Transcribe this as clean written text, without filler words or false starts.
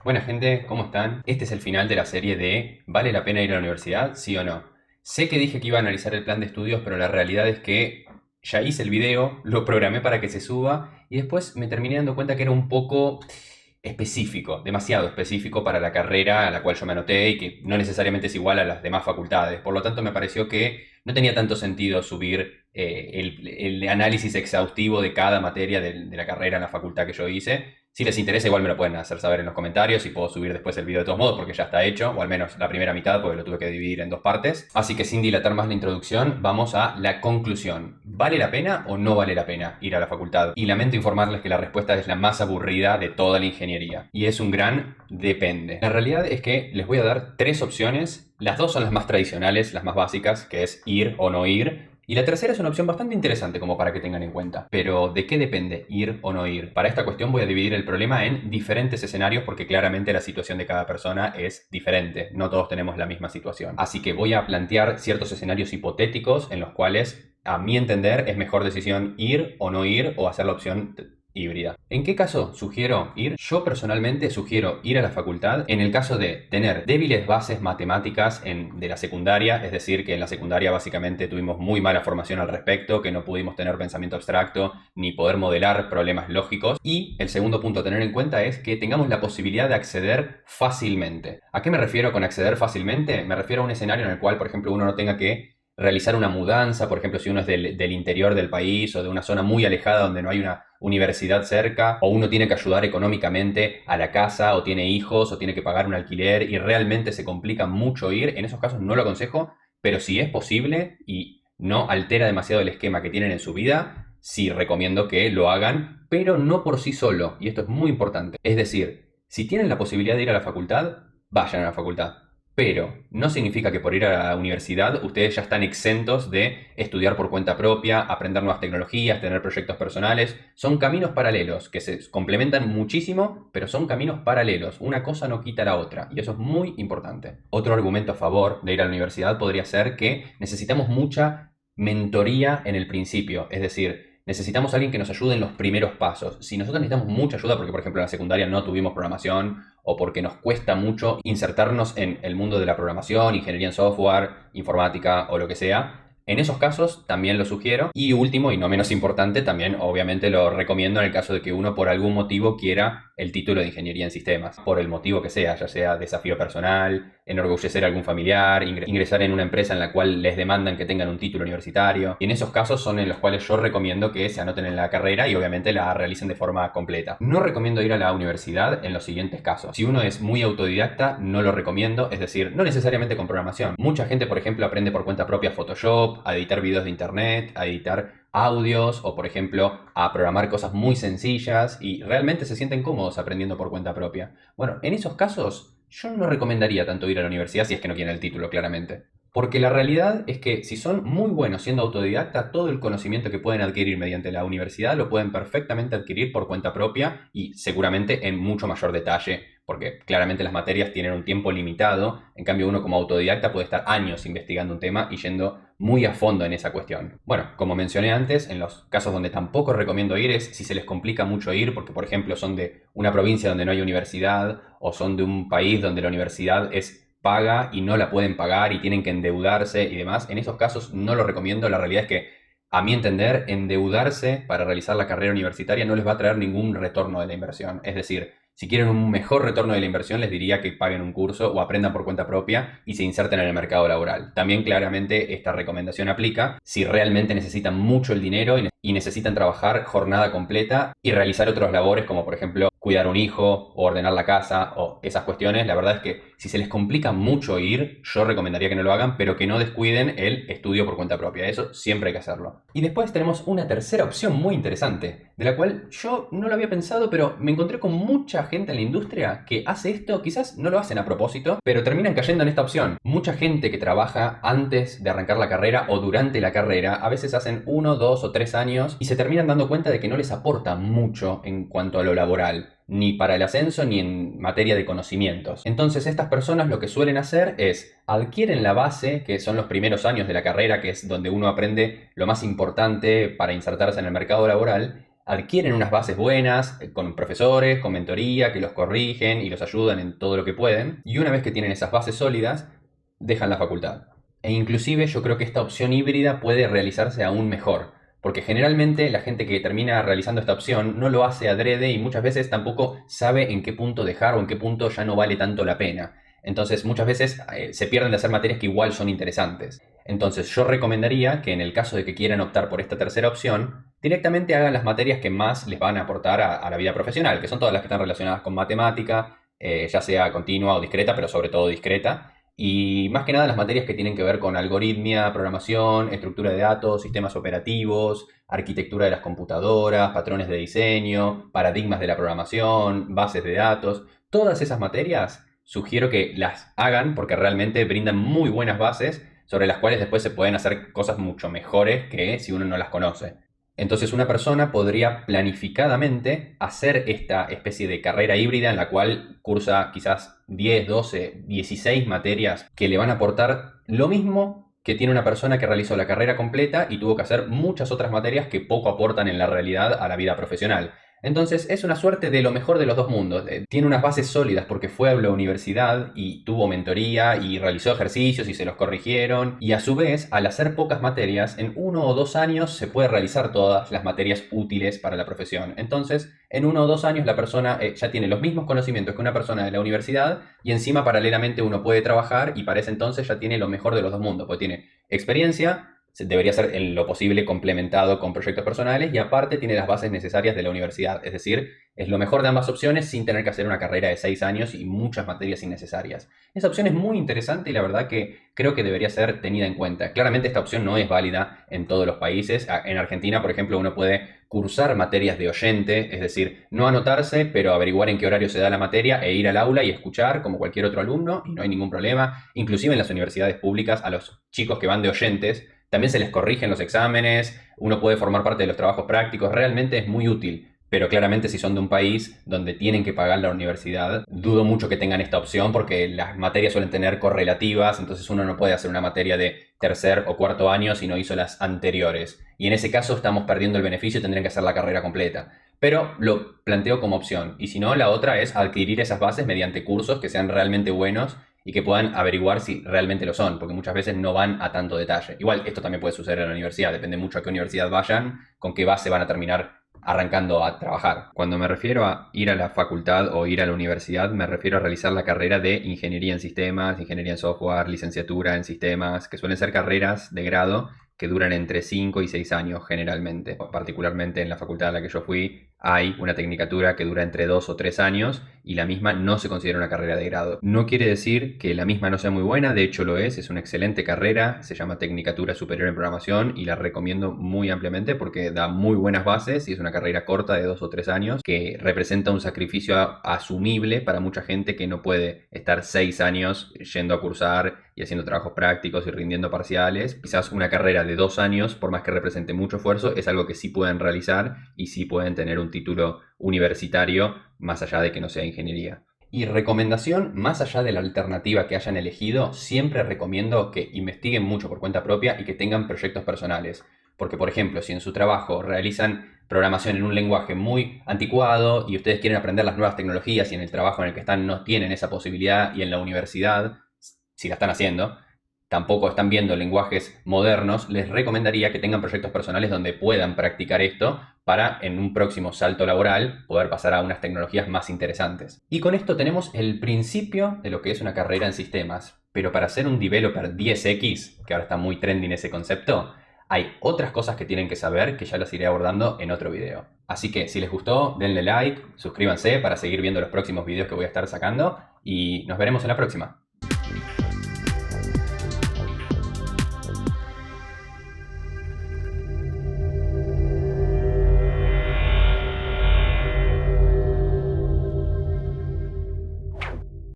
Buena gente, ¿cómo están? Este es el final de la serie de ¿vale la pena ir a la universidad? ¿Sí o no? Sé que dije que iba a analizar el plan de estudios, pero la realidad es que ya hice el video, lo programé para que se suba y después me terminé dando cuenta que era un poco específico, demasiado específico para la carrera a la cual yo me anoté y que no necesariamente es igual a las demás facultades. Por lo tanto, me pareció que no tenía tanto sentido subir el análisis exhaustivo de cada materia de la carrera en la facultad que yo hice. Si les interesa, igual me lo pueden hacer saber en los comentarios y puedo subir después el video de todos modos porque ya está hecho, o al menos la primera mitad porque lo tuve que dividir en dos partes. Así que sin dilatar más la introducción, vamos a la conclusión. ¿Vale la pena o no vale la pena ir a la facultad? Y lamento informarles que la respuesta es la más aburrida de toda la ingeniería. Y es un gran depende. La realidad es que les voy a dar tres opciones. Las dos son las más tradicionales, las más básicas, que es ir o no ir. Y la tercera es una opción bastante interesante como para que tengan en cuenta. Pero ¿de qué depende ir o no ir? Para esta cuestión voy a dividir el problema en diferentes escenarios porque claramente la situación de cada persona es diferente. No todos tenemos la misma situación. Así que voy a plantear ciertos escenarios hipotéticos en los cuales, a mi entender, es mejor decisión ir o no ir o hacer la opción híbrida. ¿En qué caso sugiero ir? Yo personalmente sugiero ir a la facultad en el caso de tener débiles bases matemáticas de la secundaria, es decir, que en la secundaria básicamente tuvimos muy mala formación al respecto, que no pudimos tener pensamiento abstracto ni poder modelar problemas lógicos. Y el segundo punto a tener en cuenta es que tengamos la posibilidad de acceder fácilmente. ¿A qué me refiero con acceder fácilmente? Me refiero a un escenario en el cual, por ejemplo, uno no tenga que realizar una mudanza, por ejemplo, si uno es del interior del país o de una zona muy alejada donde no hay una universidad cerca, o uno tiene que ayudar económicamente a la casa, o tiene hijos, o tiene que pagar un alquiler, y realmente se complica mucho ir, en esos casos no lo aconsejo, pero si es posible y no altera demasiado el esquema que tienen en su vida, sí recomiendo que lo hagan, pero no por sí solo, y esto es muy importante. Es decir, si tienen la posibilidad de ir a la facultad, vayan a la facultad. Pero no significa que por ir a la universidad ustedes ya están exentos de estudiar por cuenta propia, aprender nuevas tecnologías, tener proyectos personales. Son caminos paralelos que se complementan muchísimo, pero son caminos paralelos. Una cosa no quita la otra y eso es muy importante. Otro argumento a favor de ir a la universidad podría ser que necesitamos mucha mentoría en el principio. Es decir, necesitamos a alguien que nos ayude en los primeros pasos. Si nosotros necesitamos mucha ayuda porque, por ejemplo, en la secundaria no tuvimos programación o porque nos cuesta mucho insertarnos en el mundo de la programación, ingeniería en software, informática o lo que sea, en esos casos también lo sugiero. Y último y no menos importante, también obviamente lo recomiendo en el caso de que uno por algún motivo quiera el título de ingeniería en sistemas, por el motivo que sea, ya sea desafío personal, enorgullecer a algún familiar, ingresar en una empresa en la cual les demandan que tengan un título universitario. Y en esos casos son en los cuales yo recomiendo que se anoten en la carrera y obviamente la realicen de forma completa. No recomiendo ir a la universidad en los siguientes casos. Si uno es muy autodidacta, no lo recomiendo, es decir, no necesariamente con programación. Mucha gente, por ejemplo, aprende por cuenta propia Photoshop, a editar videos de internet, a editar audios o, por ejemplo, a programar cosas muy sencillas y realmente se sienten cómodos aprendiendo por cuenta propia. Bueno, en esos casos yo no recomendaría tanto ir a la universidad si es que no quieren el título, claramente. Porque la realidad es que si son muy buenos siendo autodidacta, todo el conocimiento que pueden adquirir mediante la universidad lo pueden perfectamente adquirir por cuenta propia y seguramente en mucho mayor detalle, porque claramente las materias tienen un tiempo limitado, en cambio uno como autodidacta puede estar años investigando un tema y yendo muy a fondo en esa cuestión. Bueno, como mencioné antes, en los casos donde tampoco recomiendo ir es si se les complica mucho ir, porque por ejemplo son de una provincia donde no hay universidad o son de un país donde la universidad es paga y no la pueden pagar y tienen que endeudarse y demás. En esos casos no lo recomiendo. La realidad es que, a mi entender, endeudarse para realizar la carrera universitaria no les va a traer ningún retorno de la inversión. Es decir, si quieren un mejor retorno de la inversión, les diría que paguen un curso o aprendan por cuenta propia y se inserten en el mercado laboral. También claramente esta recomendación aplica si realmente necesitan mucho el dinero y necesitan trabajar jornada completa y realizar otras labores como por ejemplo cuidar un hijo o ordenar la casa o esas cuestiones. La verdad es que si se les complica mucho ir, yo recomendaría que no lo hagan, pero que no descuiden el estudio por cuenta propia. Eso siempre hay que hacerlo. Y después tenemos una tercera opción muy interesante, de la cual yo no lo había pensado, pero me encontré con mucha gente en la industria que hace esto. Quizás no lo hacen a propósito, pero terminan cayendo en esta opción. Mucha gente que trabaja antes de arrancar la carrera o durante la carrera, a veces hacen 1, 2 o 3 años y se terminan dando cuenta de que no les aporta mucho en cuanto a lo laboral, ni para el ascenso ni en materia de conocimientos. Entonces estas personas lo que suelen hacer es adquieren la base, que son los primeros años de la carrera, que es donde uno aprende lo más importante para insertarse en el mercado laboral, adquieren unas bases buenas, con profesores, con mentoría, que los corrigen y los ayudan en todo lo que pueden. Y una vez que tienen esas bases sólidas, dejan la facultad. E inclusive yo creo que esta opción híbrida puede realizarse aún mejor. Porque generalmente la gente que termina realizando esta opción no lo hace adrede y muchas veces tampoco sabe en qué punto dejar o en qué punto ya no vale tanto la pena. Entonces muchas veces se pierden de hacer materias que igual son interesantes. Entonces yo recomendaría que en el caso de que quieran optar por esta tercera opción, directamente hagan las materias que más les van a aportar a la vida profesional, que son todas las que están relacionadas con matemática, ya sea continua o discreta, pero sobre todo discreta. Y más que nada las materias que tienen que ver con algoritmia, programación, estructura de datos, sistemas operativos, arquitectura de las computadoras, patrones de diseño, paradigmas de la programación, bases de datos. Todas esas materias sugiero que las hagan porque realmente brindan muy buenas bases sobre las cuales después se pueden hacer cosas mucho mejores que si uno no las conoce. Entonces una persona podría planificadamente hacer esta especie de carrera híbrida en la cual cursa quizás 10, 12, 16 materias que le van a aportar lo mismo que tiene una persona que realizó la carrera completa y tuvo que hacer muchas otras materias que poco aportan en la realidad a la vida profesional. Entonces es una suerte de lo mejor de los dos mundos. Tiene unas bases sólidas porque fue a la universidad y tuvo mentoría y realizó ejercicios y se los corrigieron. Y a su vez, al hacer pocas materias, en 1 o 2 años se puede realizar todas las materias útiles para la profesión. Entonces, en 1 o 2 años la persona ya tiene los mismos conocimientos que una persona de la universidad y encima paralelamente uno puede trabajar y para ese entonces ya tiene lo mejor de los dos mundos. Porque tiene experiencia, debería ser en lo posible complementado con proyectos personales y aparte tiene las bases necesarias de la universidad. Es decir, es lo mejor de ambas opciones sin tener que hacer una carrera de 6 años y muchas materias innecesarias. Esa opción es muy interesante y la verdad que creo que debería ser tenida en cuenta. Claramente esta opción no es válida en todos los países. En Argentina, por ejemplo, uno puede cursar materias de oyente, es decir, no anotarse, pero averiguar en qué horario se da la materia e ir al aula y escuchar como cualquier otro alumno y no hay ningún problema. Inclusive en las universidades públicas a los chicos que van de oyentes también se les corrigen los exámenes, uno puede formar parte de los trabajos prácticos, realmente es muy útil. Pero claramente si son de un país donde tienen que pagar la universidad, dudo mucho que tengan esta opción porque las materias suelen tener correlativas, entonces uno no puede hacer una materia de tercer o cuarto año si no hizo las anteriores. Y en ese caso estamos perdiendo el beneficio y tendrían que hacer la carrera completa. Pero lo planteo como opción. Y si no, la otra es adquirir esas bases mediante cursos que sean realmente buenos y que puedan averiguar si realmente lo son, porque muchas veces no van a tanto detalle. Igual esto también puede suceder en la universidad, depende mucho a qué universidad vayan, con qué base van a terminar arrancando a trabajar. Cuando me refiero a ir a la facultad o ir a la universidad, me refiero a realizar la carrera de ingeniería en sistemas, ingeniería en software, licenciatura en sistemas, que suelen ser carreras de grado que duran entre 5 y 6 años generalmente. Particularmente en la facultad a la que yo fui, hay una tecnicatura que dura entre 2 o 3 años y la misma no se considera una carrera de grado. No quiere decir que la misma no sea muy buena, de hecho lo es una excelente carrera, se llama Tecnicatura Superior en Programación y la recomiendo muy ampliamente porque da muy buenas bases y es una carrera corta de 2 o 3 años que representa un sacrificio asumible para mucha gente que no puede estar 6 años yendo a cursar y haciendo trabajos prácticos y rindiendo parciales. Quizás una carrera de 2 años, por más que represente mucho esfuerzo, es algo que sí pueden realizar y sí pueden tener un título universitario más allá de que no sea ingeniería. Y recomendación, más allá de la alternativa que hayan elegido, siempre recomiendo que investiguen mucho por cuenta propia y que tengan proyectos personales. Porque, por ejemplo, si en su trabajo realizan programación en un lenguaje muy anticuado y ustedes quieren aprender las nuevas tecnologías y en el trabajo en el que están no tienen esa posibilidad y en la universidad, si la están haciendo, tampoco están viendo lenguajes modernos, les recomendaría que tengan proyectos personales donde puedan practicar esto para en un próximo salto laboral poder pasar a unas tecnologías más interesantes. Y con esto tenemos el principio de lo que es una carrera en sistemas. Pero para ser un developer 10X, que ahora está muy trending ese concepto, hay otras cosas que tienen que saber que ya las iré abordando en otro video. Así que si les gustó, denle like, suscríbanse para seguir viendo los próximos videos que voy a estar sacando y nos veremos en la próxima.